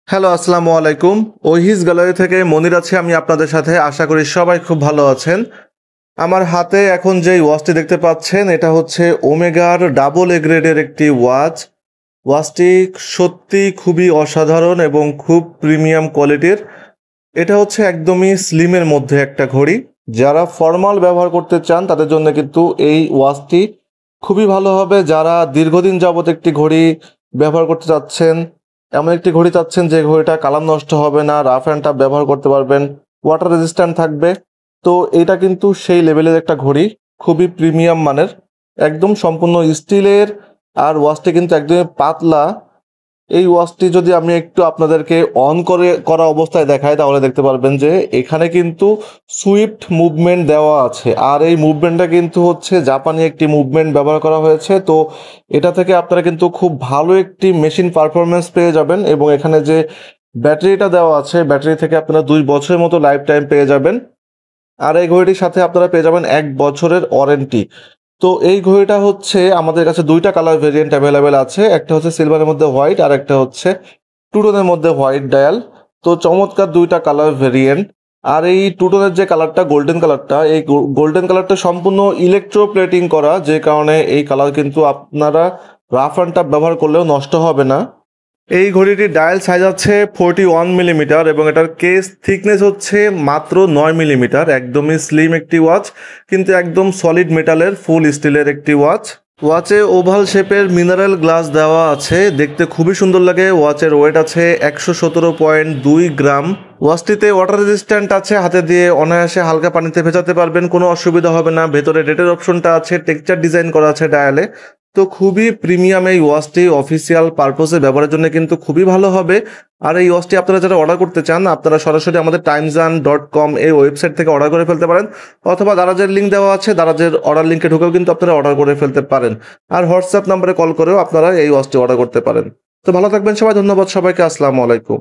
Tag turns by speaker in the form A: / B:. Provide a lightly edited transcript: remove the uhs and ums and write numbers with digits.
A: Hello, আসসালামু আলাইকুম। ওহিস gallery থেকে মনির আছি আমি আপনাদের সাথে। আশা করি সবাই খুব ভালো আছেন। আমার হাতে এখন যেই ওয়াচটি দেখতে পাচ্ছেন এটা হচ্ছে ওমেগার ডাবল এ গ্রেডের একটি ওয়াচ। ওয়াচটি সত্যি খুবই অসাধারণ এবং খুব প্রিমিয়াম কোয়ালিটির। এটা হচ্ছে একদমই স্লিমের মধ্যে একটা ঘড়ি। যারা ফর্মাল ব্যবহার করতে চান তাদের জন্য কিন্তু এই ওয়াচটি খুবই ভালো হবে। যারা দীর্ঘদিন যাবত একটি ঘড়ি ব্যবহার করতে চাচ্ছেন, এমন একটি ঘড়ি চাচ্ছেন যে ঘড়িটা কালার নষ্ট হবে না, রাফ অ্যান্ড টাফ ব্যবহার করতে পারবেন, ওয়াটার রেজিস্ট্যান্ট থাকবে, তো এটা কিন্তু সেই লেভেলের একটা ঘড়ি, খুবই প্রিমিয়াম মানের, একদম সম্পূর্ণ স্টিলের। আর ওয়াচটি কিন্তু একদমই পাতলা। এই ওয়াচটি যদি আমি একটু আপনাদেরকে অন করা অবস্থায় দেখাই তাহলে দেখতে পারবেন যে এখানে কিন্তু সুইফট মুভমেন্ট দেওয়া আছে। আর এই মুভমেন্টটা কিন্তু হচ্ছে জাপানি একটি মুভমেন্ট ব্যবহার করা হয়েছে। তো এটা থেকে আপনারা কিন্তু খুব ভালো একটি মেশিন পারফরমেন্স পেয়ে যাবেন। এবং এখানে যে ব্যাটারিটা দেওয়া আছে, ব্যাটারি থেকে আপনারা 2 বছরের মতো লাইফ টাইম পেয়ে যাবেন। আর এই ঘড়িটির সাথে আপনারা পেয়ে যাবেন 1 বছরের ওয়ারেন্টি। তো এই ঘড়িটা হচ্ছে আমাদের কাছে দুইটা কালার ভেরিয়েন্ট অ্যাভেলেবেল আছে। একটা হচ্ছে সিলভারের মধ্যে হোয়াইট, আর একটা হচ্ছে টুটোনের মধ্যে হোয়াইট ডায়াল। তো চমৎকার দুইটা কালার ভেরিয়েন্ট। আর এই টুটোনের যে কালারটা, গোল্ডেন কালারটা, এই গোল্ডেন কালারটা সম্পূর্ণ ইলেকট্রো প্লেটিং করা, যে কারণে এই কালার কিন্তু আপনারা রাফ অ্যান্ড টাফ ব্যবহার করলেও নষ্ট হবে না। এই ঘড়িটির ডায়াল সাইজ আছে 41 মিলিমিটার এবং এটার কেস থিকনেস হচ্ছে মাত্র 9 মিলিমিটার। একদমই স্লিম একটি ওয়াচ, কিন্তু একদম সলিড মেটালের ফুল স্টিলের একটি ওয়াচ। ওয়াচে ওভাল শেপের মিনারেল গ্লাস দেওয়া আছে, দেখতে খুবই সুন্দর লাগে। ওয়াচের ওয়েট আছে 117.2 গ্রাম। ওয়াচটিতে ওয়াটার রেজিস্ট্যান্ট আছে, হাতে দিয়ে অনায়াসে হালকা পানিতে ভেজাতে পারবেন, কোনো অসুবিধা হবে না। ভেতরে ডেটের অপশনটা আছে, টেক্সচার ডিজাইন করা আছে ডায়ালে। তো খুবই প্রিমিয়াম এই ওয়াচটি, অফিসিয়াল পারপোসে ব্যবহারের জন্য কিন্তু খুবই ভালো হবে। আর এই ওয়াচটি আপনারা যারা অর্ডার করতে চান আপনারা সরাসরি আমাদের timezan.com এই ওয়েবসাইট থেকে অর্ডার করে ফেলতে পারেন, অথবা দারাজের লিঙ্ক দেওয়া আছে, দারাজের অর্ডার লিঙ্কে ঢুকেও কিন্তু আপনারা অর্ডার করে ফেলতে পারেন। আর হোয়াটসঅ্যাপ নাম্বারে কল করেও আপনারা এই ওয়াচটি অর্ডার করতে পারেন। তো ভালো থাকবেন সবাই, ধন্যবাদ সবাইকে, আসসালামু আলাইকুম।